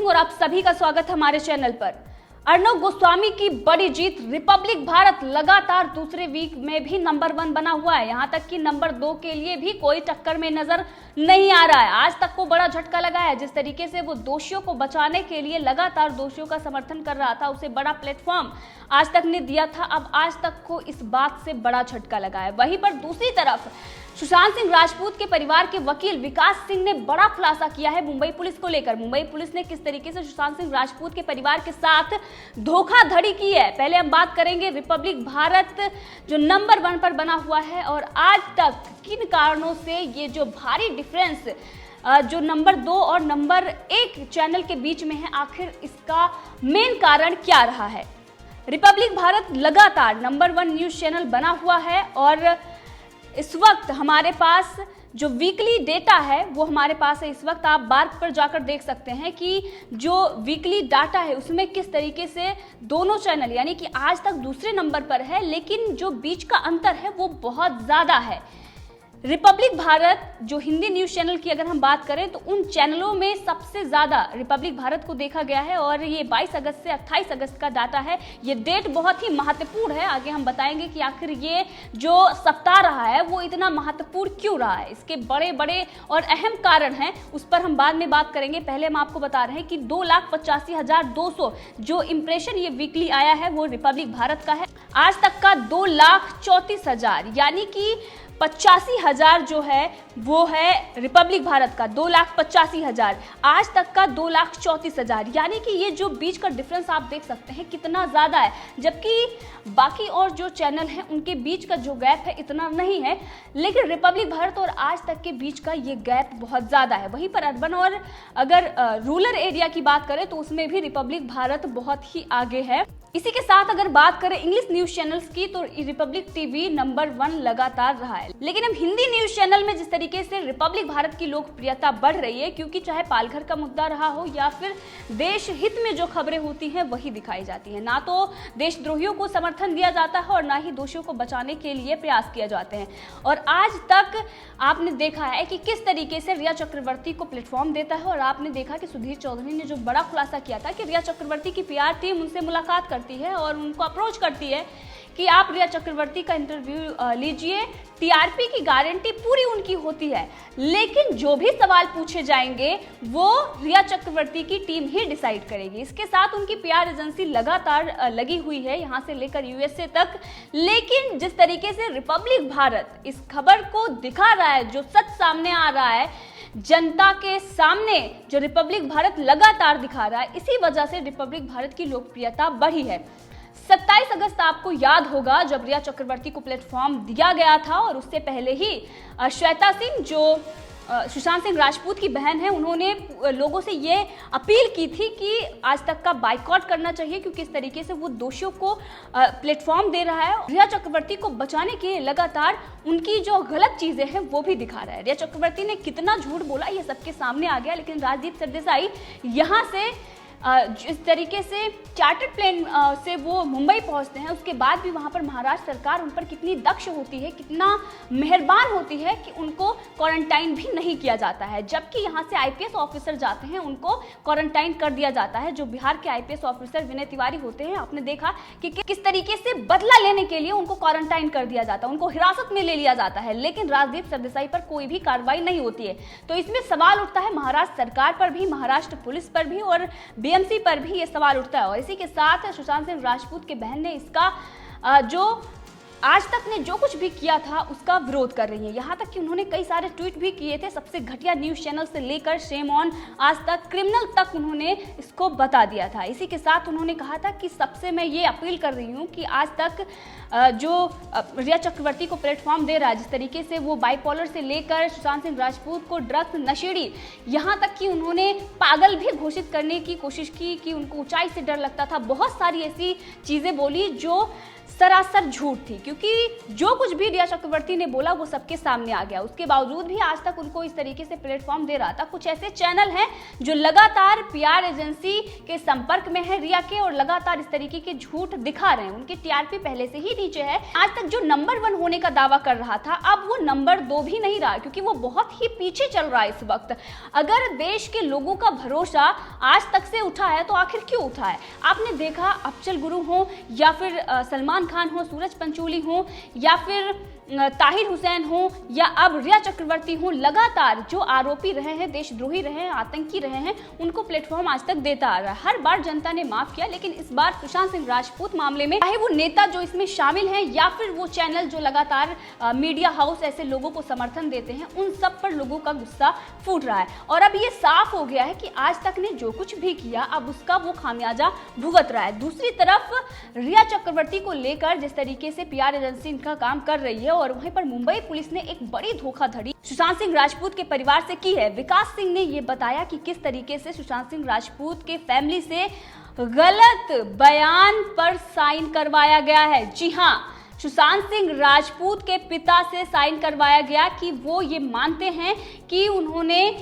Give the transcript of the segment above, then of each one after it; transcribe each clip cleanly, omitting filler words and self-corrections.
सिंह और आप सभी का स्वागत है हमारे चैनल पर। अर्णव गोस्वामी की बड़ी जीत, रिपब्लिक भारत लगातार दूसरे वीक में भी नंबर 1 बना हुआ है। यहां तक कि नंबर 2 के लिए भी कोई टक्कर में नजर नहीं आ रहा है। आज तक को बड़ा झटका लगा है। जिस तरीके से वो दोषियों को बचाने के लिए लगातार दोषियों का समर्थन कर रहा था, उसे बड़ा प्लेटफॉर्म आज तक ने दिया था। अब आज तक को इस बात से बड़ा झटका लगा है। वहीं पर दूसरी तरफ सुशांत सिंह राजपूत के परिवार के वकील विकास सिंह ने बड़ा खुलासा किया है मुंबई पुलिस को लेकर। मुंबई पुलिस ने किस तरीके से सुशांत सिंह राजपूत के परिवार के साथ धोखाधड़ी की है। पहले हम बात करेंगे रिपब्लिक भारत जो नंबर 1 पर बना हुआ है और आज तक किन कारणों से ये जो भारी डिफरेंस जो नंबर 2 और नंबर 1 चैनल के बीच में है, आखिर इसका मेन कारण क्या रहा है। रिपब्लिक भारत लगातार नंबर 1 न्यूज चैनल बना हुआ है और इस वक्त हमारे पास जो वीकली डेटा है वो हमारे पास है। इस वक्त आप बार्क पर जाकर देख सकते हैं कि जो वीकली डाटा है उसमें किस तरीके से दोनों चैनल यानी कि आज तक दूसरे नंबर पर है, लेकिन जो बीच का अंतर है वो बहुत ज़्यादा है। रिपब्लिक भारत जो हिंदी न्यूज़ चैनल की अगर हम बात करें तो उन चैनलों में सबसे ज़्यादा रिपब्लिक भारत को देखा गया है और ये 22 अगस्त से 28 अगस्त का डाटा है। ये डेट बहुत ही महत्वपूर्ण है। आगे हम बताएंगे कि आखिर ये जो सप्ताह रहा है वो इतना महत्वपूर्ण क्यों रहा है। इसके बड़े बड़े और अहम कारण हैं, उस पर हम बाद में बात करेंगे। पहले हम आपको बता रहे हैं कि 2,85,200 जो इंप्रेशन ये वीकली आया है वो रिपब्लिक भारत का है। आज तक का 2,34,000 यानी कि 85,000 जो है वो है रिपब्लिक भारत का। 2,85,000 आज तक का 2,34,000 यानी कि ये जो बीच का डिफरेंस आप देख सकते हैं कितना ज़्यादा है, जबकि बाकी और जो चैनल हैं उनके बीच का जो गैप है इतना नहीं है, लेकिन रिपब्लिक भारत और आज तक के बीच का ये गैप बहुत ज़्यादा है। वहीं पर अर्बन और अगर रूरल एरिया की बात करें तो उसमें भी रिपब्लिक भारत बहुत ही आगे है। इसी के साथ अगर बात करें इंग्लिश न्यूज चैनल्स की तो रिपब्लिक टीवी नंबर 1 लगातार रहा है। लेकिन अब हिंदी न्यूज चैनल में जिस तरीके से रिपब्लिक भारत की लोकप्रियता बढ़ रही है, क्योंकि चाहे पालघर का मुद्दा रहा हो या फिर देश हित में जो खबरें होती हैं वही दिखाई जाती हैं। ना तो देशद्रोहियों को समर्थन दिया जाता है और ना ही दोषियों को बचाने के लिए प्रयास किए जाते हैं। और आज तक आपने देखा है कि किस तरीके से रिया चक्रवर्ती को प्लेटफॉर्म देता है और आपने देखा कि सुधीर चौधरी ने जो बड़ा खुलासा किया था कि रिया चक्रवर्ती की PR टीम उनसे मुलाकात करती है और उनको अप्रोच करती है कि आप रिया चक्रवर्ती का इंटरव्यू लीजिए, TRP की गारंटी पूरी उनकी होती है, लेकिन जो भी सवाल पूछे जाएंगे वो रिया चक्रवर्ती की टीम ही डिसाइड करेगी। इसके साथ उनकी PR एजेंसी लगातार लगी हुई है यहां से लेकर USA तक। लेकिन जिस तरीके से रिपब्लिक भारत इस खबर को दिखा रहा है, जो सच सामने आ रहा है जनता के सामने, जो रिपब्लिक भारत लगातार दिखा रहा है, इसी वजह से रिपब्लिक भारत की लोकप्रियता बढ़ी है। 27 अगस्त आपको याद होगा जब रिया चक्रवर्ती को प्लेटफॉर्म दिया गया था और उससे पहले ही श्वेता सिंह जो सुशांत सिंह राजपूत की बहन है, उन्होंने लोगों से ये अपील की थी कि आज तक का बाइकआउट करना चाहिए, क्योंकि इस तरीके से वो दोषियों को प्लेटफॉर्म दे रहा है। रिया चक्रवर्ती को बचाने के लिए लगातार उनकी जो गलत चीजें हैं वो भी दिखा रहा है। रिया चक्रवर्ती ने कितना झूठ बोला ये सबके सामने आ गया, लेकिन राजदीप सरदेसाई यहाँ से जिस तरीके से चार्टर्ड प्लेन से वो मुंबई पहुंचते हैं, उसके बाद भी वहां पर महाराष्ट्र सरकार उन पर कितनी दक्ष होती है, कितना मेहरबान होती है कि उनको क्वारंटाइन भी नहीं किया जाता है। जबकि यहां से IPS ऑफिसर जाते हैं, उनको क्वारंटाइन कर दिया जाता है। जो बिहार के IPS ऑफिसर विनय तिवारी होते हैं, आपने देखा कि किस तरीके से बदला लेने के लिए उनको क्वारंटाइन कर दिया जाता है, उनको हिरासत में ले लिया जाता है, लेकिन राजदीप सरदेसाई पर कोई भी कार्रवाई नहीं होती है। तो इसमें सवाल उठता है महाराष्ट्र सरकार पर भी, महाराष्ट्र पुलिस पर भी और BMC पर भी ये सवाल उठता है। और इसी के साथ सुशांत सिंह राजपूत के बहन ने इसका जो आज तक ने जो कुछ भी किया था उसका विरोध कर रही है। यहाँ तक कि उन्होंने कई सारे ट्वीट भी किए थे, सबसे घटिया न्यूज़ चैनल से लेकर शेम ऑन आज तक क्रिमिनल तक उन्होंने इसको बता दिया था। इसी के साथ उन्होंने कहा था कि सबसे मैं ये अपील कर रही हूँ कि आज तक जो रिया चक्रवर्ती को प्लेटफॉर्म दे रहा है, जिस तरीके से वो बाइपोलर से लेकर सुशांत सिंह राजपूत को ड्रग्स, नशेड़ी, यहाँ तक कि उन्होंने पागल भी घोषित करने की कोशिश की कि उनको ऊंचाई से डर लगता था। बहुत सारी ऐसी चीज़ें बोली जो सरासर झूठ थी, क्योंकि जो कुछ भी रिया चक्रवर्ती ने बोला वो सबके सामने आ गया। उसके बावजूद भी आज तक उनको इस तरीके से प्लेटफॉर्म दे रहा था। कुछ ऐसे चैनल हैं जो लगातार पीआर एजेंसी के संपर्क में है रिया के और लगातार इस तरीके के झूठ दिखा रहे हैं। उनकी टीआरपी पहले से ही नीचे है। आज तक जो नंबर 1 होने का दावा कर रहा था, अब वो नंबर 2 भी नहीं रहा, क्योंकि वो बहुत ही पीछे चल रहा है इस वक्त। अगर देश के लोगों का भरोसा आज तक से उठा है तो आखिर क्यों उठा है? आपने देखा, अफजल गुरु हो या फिर सलमान खान हो, सूरज पंचोली हो या फिर ताहिर हुसैन हो या अब रिया चक्रवर्ती हो, लगातार जो आरोपी रहे हैं, देशद्रोही रहे हैं, आतंकी रहे हैं, उनको प्लेटफॉर्म आज तक देता आ रहा है। हर बार जनता ने माफ किया, लेकिन इस बार सुशांत सिंह राजपूत मामले में चाहे वो नेता जो इसमें शामिल हैं या फिर वो चैनल जो लगातार मीडिया हाउस ऐसे लोगों को समर्थन देते हैं, उन सब पर लोगों का गुस्सा फूट रहा है। और अब ये साफ हो गया है कि आज तक ने जो कुछ भी किया, अब उसका वो खामियाजा भुगत रहा है। दूसरी तरफ रिया चक्रवर्ती को लेकर जिस तरीके से पीआर एजेंसी इनका काम कर रही है, और वहीं पर मुंबई पुलिस ने एक बड़ी धोखाधड़ी सुशांत सिंह राजपूत के परिवार से की है। विकास सिंह ने ये बताया कि किस तरीके से सुशांत सिंह राजपूत के फैमिली से गलत बयान पर साइन करवाया गया है। जी हाँ, सुशांत सिंह राजपूत के पिता से साइन करवाया गया कि वो ये मानते हैं कि उन्होंने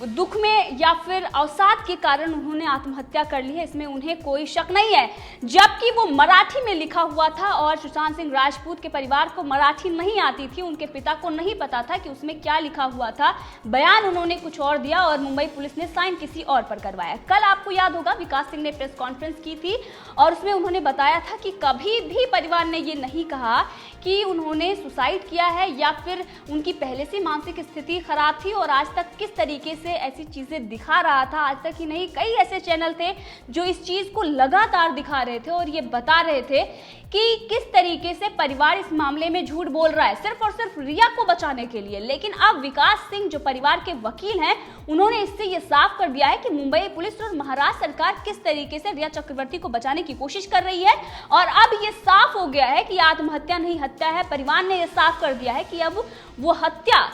दुख में या फिर अवसाद के कारण उन्होंने आत्महत्या कर ली है, इसमें उन्हें कोई शक नहीं है। जबकि वो मराठी में लिखा हुआ था और सुशांत सिंह राजपूत के परिवार को मराठी नहीं आती थी, उनके पिता को नहीं पता था कि उसमें क्या लिखा हुआ था। बयान उन्होंने कुछ और दिया और मुंबई पुलिस ने साइन किसी और पर करवाया। कल आपको याद होगा विकास सिंह ने प्रेस कॉन्फ्रेंस की थी और उसमें उन्होंने बताया था कि कभी भी परिवार ने ये नहीं कहा कि उन्होंने सुसाइड किया है या फिर उनकी पहले से मानसिक स्थिति खराब थी, और आज तक किस तरीके से ऐसी चीजें दिखा रहा था। आज तक ही नहीं, कई ऐसे चैनल थे जो इस चीज को लगातार दिखा रहे थे और ये बता रहे थे कि किस तरीके से परिवार इस मामले में झूठ बोल रहा है सिर्फ और सिर्फ रिया को बचाने के लिए। लेकिन अब विकास सिंह जो परिवार के वकील हैं, उन्होंने इससे ये साफ कर दिया है कि मुंबई पुलिस और महाराष्ट्र सरकार किस तरीके से रिया चक्रवर्ती को बचाने की कोशिश कर रही है। और अब ये साफ हो गया है कि आत्महत्या नहीं हत्या है। परिवार ने यह साफ कर दिया है कि अब वो हत्या,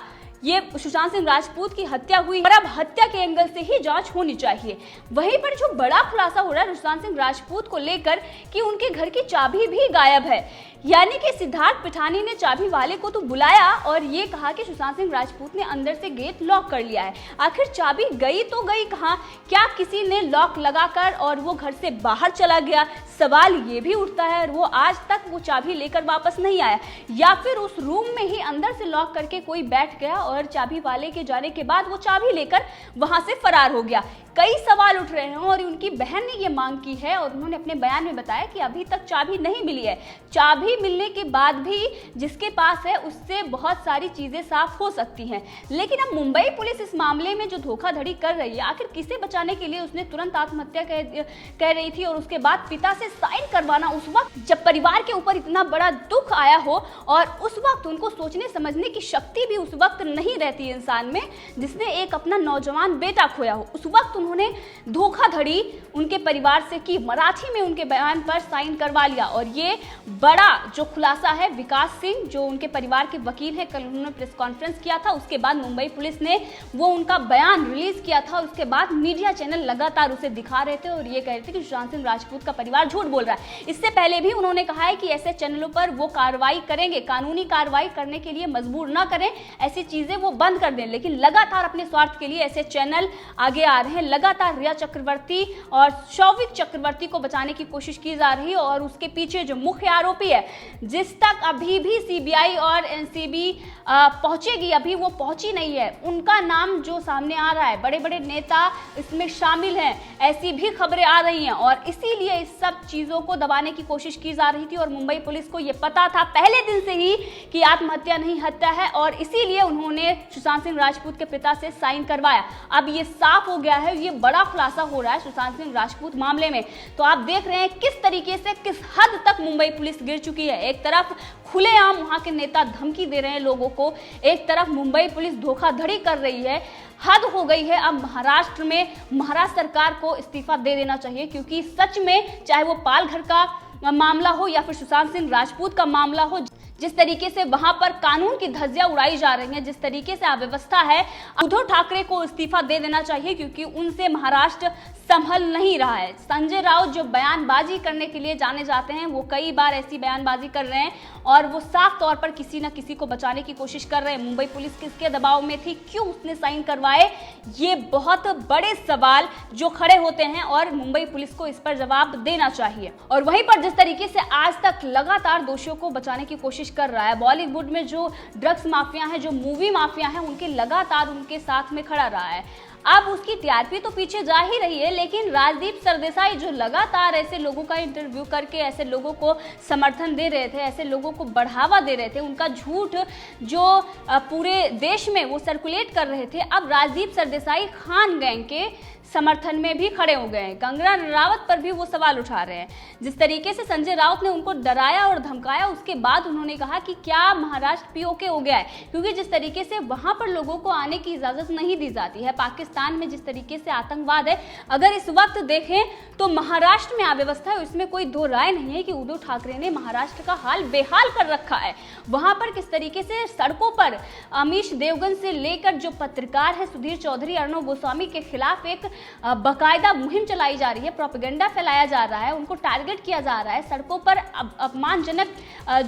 ये सुशांत सिंह राजपूत की हत्या हुई और अब हत्या के एंगल से ही जांच होनी चाहिए। वहीं पर जो बड़ा खुलासा हो रहा है सुशांत सिंह राजपूत को लेकर कि उनके घर की चाबी भी गायब है, यानी कि सिद्धार्थ पिठानी ने चाबी वाले को तो बुलाया और ये कहा कि सुशांत सिंह राजपूत ने अंदर से गेट लॉक कर लिया है। आखिर चाबी गई तो गई कहाँ? क्या किसी ने लॉक लगाकर और वो घर से बाहर चला गया? सवाल ये भी उठता है। और वो आज तक वो चाबी लेकर वापस नहीं आया, या फिर उस रूम में ही अंदर से लॉक करके कोई बैठ गया और चाबी वाले के जाने के बाद वो चाबी लेकर वहां से फरार हो गया। कई सवाल उठ रहे हैं और उनकी बहन ने ये मांग की है और उन्होंने अपने बयान में बताया कि अभी तक चाबी नहीं मिली है। चाबी मिलने के बाद भी जिसके पास है उससे बहुत सारी चीजें साफ हो सकती हैं। लेकिन अब मुंबई पुलिस इस मामले में जो धोखाधड़ी कर रही है, आखिर किसे बचाने के लिए उसने तुरंत आत्महत्या कह रही थी और उसके बाद पिता से साइन करवाना उस वक्त जब परिवार के ऊपर इतना बड़ा दुख आया हो, और उस वक्त उनको सोचने समझने की शक्ति भी उस वक्त नहीं रहती इंसान में, जिसने एक अपना नौजवान बेटा खोया हो। उस वक्त उन्होंने धोखाधड़ी उनके परिवार से की, मराठी में उनके बयान पर साइन करवा लिया। और ये बड़ा जो खुलासा है विकास सिंह जो उनके परिवार के वकील हैं, कल उन्होंने प्रेस कॉन्फ्रेंस किया था, उसके बाद मुंबई पुलिस ने वो उनका बयान रिलीज किया था। उसके बाद मीडिया चैनल लगातार उसे दिखा रहे थे और ये कह रहे थे कि सुशांत सिंह राजपूत का परिवार झूठ बोल रहा है। इससे पहले भी उन्होंने कहा है कि ऐसे चैनलों पर वो कार्रवाई करेंगे, कानूनी कार्रवाई करने के लिए मजबूर ना करें, ऐसी चीजें वो बंद कर दें। लेकिन लगातार अपने स्वार्थ के लिए ऐसे चैनल आगे आ रहे हैं। लगातार रिया चक्रवर्ती और शौविक चक्रवर्ती को बचाने की कोशिश की जा रही है और उसके पीछे जो मुख्य आरोपी है, जिस तक अभी भी सीबीआई और एनसीबी पहुंचेगी, अभी वो पहुंची नहीं है, उनका नाम जो सामने आ रहा है, बड़े बड़े नेता इसमें शामिल हैं, ऐसी भी खबरें आ रही हैं। और इसीलिए इस सब चीजों को दबाने की कोशिश की जा रही थी और मुंबई पुलिस को यह पता था पहले दिन से ही कि आत्महत्या नहीं हत्या है, और इसीलिए उन्होंने सुशांत सिंह राजपूत के पिता से साइन करवाया। अब ये साफ हो गया है, ये बड़ा खुलासा हो रहा है सुशांत सिंह राजपूत मामले में। तो आप देख रहे हैं किस तरीके से, किस हद तक मुंबई पुलिस गिर चुकी है। एक तरफ खुलेआम वहां के नेता धमकी दे रहे हैं लोगों को, एक तरफ मुंबई पुलिस धोखाधड़ी कर रही है। हद हो गई है। अब महाराष्ट्र में महाराष्ट्र सरकार को इस्तीफा दे देना चाहिए, क्योंकि सच में चाहे वो पालघर का मामला हो या फिर सुशांत सिंह राजपूत का मामला हो, जिस तरीके से वहां पर कानून की धज्जियां उड़ाई जा रही हैं, जिस तरीके से अव्यवस्था है, उद्धव ठाकरे को इस्तीफा दे देना चाहिए, क्योंकि उनसे महाराष्ट्र संभल नहीं रहा है। संजय राउत जो बयानबाजी करने के लिए जाने जाते हैं, वो कई बार ऐसी बयानबाजी कर रहे हैं और वो साफ तौर पर किसी न किसी को बचाने की कोशिश कर रहे हैं। मुंबई पुलिस किसके दबाव में थी, क्यों उसने साइन करवाए, ये बहुत बड़े सवाल जो खड़े होते हैं और मुंबई पुलिस को इस पर जवाब देना चाहिए। और वहीं पर जिस तरीके से आज तक लगातार दोषियों को बचाने की कोशिश कर रहा है, बॉलीवुड में जो ड्रग्स माफिया हैं, जो मूवी माफिया हैं, उनके लगातार उनके साथ में खड़ा रहा है। अब उसकी टीआरपी तो पीछे जा ही रही है, लेकिन राजदीप सरदेसाई जो लगातार ऐसे लोगों का इंटरव्यू करके ऐसे लोगों को समर्थन दे रहे थे, ऐसे लोगों को बढ़ावा दे रहे थे, उनका झूठ जो पूरे देश में वो सर्कुलेट कर रहे थे, अब राजदीप सरदेसाई खान गैंग के समर्थन में भी खड़े हो गए हैं। कंगना रनावत पर भी वो सवाल उठा रहे हैं। जिस तरीके से संजय राउत ने उनको डराया और धमकाया, उसके बाद उन्होंने कहा कि क्या महाराष्ट्र पीओके हो गया है, क्योंकि जिस तरीके से वहां पर लोगों को आने की इजाजत नहीं दी जाती है। पाकिस्तान में जिस तरीके से आतंकवाद है, अगर इस वक्त देखें तो महाराष्ट्र में अव्यवस्था है, इसमें कोई दो राय नहीं है कि उद्धव ठाकरे ने महाराष्ट्र का हाल बेहाल कर रखा है। वहां पर किस तरीके से सड़कों पर अमीश देवगन से लेकर जो पत्रकार है सुधीर चौधरी, अर्णव गोस्वामी के खिलाफ एक बकायदा मुहिम चलाई जा रही है, प्रोपेगेंडा फैलाया जा रहा है, उनको टारगेट किया जा रहा है, सड़कों पर अपमानजनक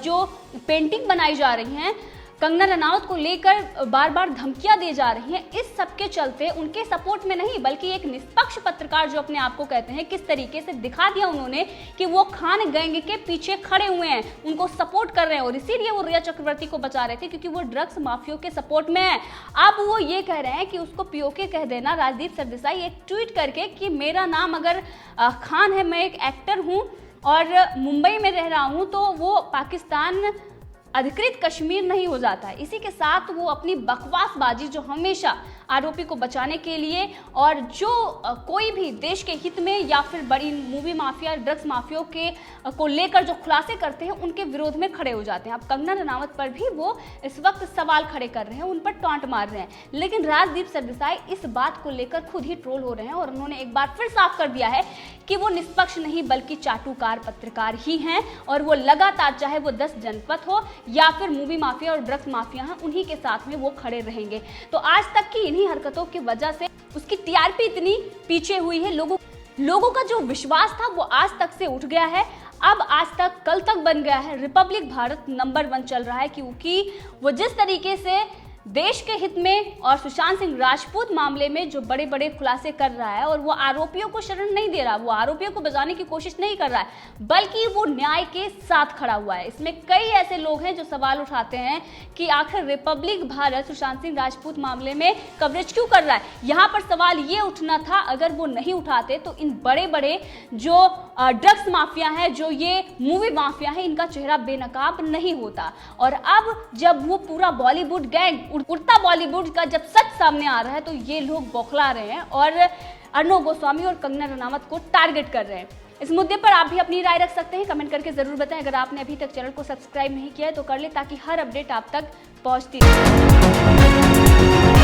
जो पेंटिंग बनाई जा रही हैं, कंगना रनावत को लेकर बार बार धमकियां दी जा रही हैं। इस सब के चलते उनके सपोर्ट में नहीं बल्कि एक निष्पक्ष पत्रकार जो अपने आप को कहते हैं, किस तरीके से दिखा दिया उन्होंने कि वो खान गैंग के पीछे खड़े हुए हैं, उनको सपोर्ट कर रहे हैं, और इसीलिए वो रिया चक्रवर्ती को बचा रहे थे क्योंकि वो ड्रग्स माफियों के सपोर्ट में है। अब वो ये कह रहे हैं कि उसको पीओके कह देना, राजदीप सरदेसाई एक ट्वीट करके कि मेरा नाम अगर खान है, मैं एक एक्टर हूँ और मुंबई में रह रहा हूँ, तो वो पाकिस्तान अधिकृत कश्मीर नहीं हो जाता है। इसी के साथ वो अपनी बकवासबाजी जो हमेशा आरोपी को बचाने के लिए और जो कोई भी देश के हित में या फिर बड़ी मूवी माफिया ड्रग्स माफियों के को लेकर जो खुलासे करते हैं, उनके विरोध में खड़े हो जाते हैं। अब कंगना रनावत पर भी वो इस वक्त सवाल खड़े कर रहे हैं, उन पर टॉन्ट मार रहे हैं, लेकिन राजदीप सरदेसाई इस बात को लेकर खुद ही ट्रोल हो रहे हैं और उन्होंने एक बार फिर साफ कर दिया है कि वो निष्पक्ष नहीं बल्कि चाटुकार पत्रकार ही हैं और वो लगातार चाहे वो 10 जनपद हो या फिर मूवी माफिया और ड्रग्स माफिया हैं, उन्हीं के साथ में वो खड़े रहेंगे। तो आज तक की इन्हीं हरकतों की वजह से उसकी टीआरपी इतनी पीछे हुई है, लोगों का जो विश्वास था वो आज तक से उठ गया है। अब आज तक कल तक बन गया है रिपब्लिक भारत नंबर 1 चल रहा है, क्योंकि वो जिस तरीके से देश के हित में और सुशांत सिंह राजपूत मामले में जो बड़े बड़े खुलासे कर रहा है, और वो आरोपियों को शरण नहीं दे रहा, वो आरोपियों को बचाने की कोशिश नहीं कर रहा है, बल्कि वो न्याय के साथ खड़ा हुआ है। इसमें कई ऐसे लोग हैं जो सवाल उठाते हैं कि आखिर रिपब्लिक भारत सुशांत सिंह राजपूत मामले में कवरेज क्यों कर रहा है। यहाँ पर सवाल ये उठना था, अगर वो नहीं उठाते तो इन बड़े बड़े जो ड्रग्स माफिया है, जो ये मूवी माफिया है, इनका चेहरा बेनकाब नहीं होता। और अब जब वो पूरा बॉलीवुड गैंग, उड़ता बॉलीवुड का जब सच सामने आ रहा है, तो ये लोग बौखला रहे हैं और अर्णव गोस्वामी और कंगना रनावत को टारगेट कर रहे हैं। इस मुद्दे पर आप भी अपनी राय रख सकते हैं, कमेंट करके जरूर बताएं। अगर आपने अभी तक चैनल को सब्सक्राइब नहीं किया है तो कर ले, ताकि हर अपडेट आप तक पहुंचती रहे।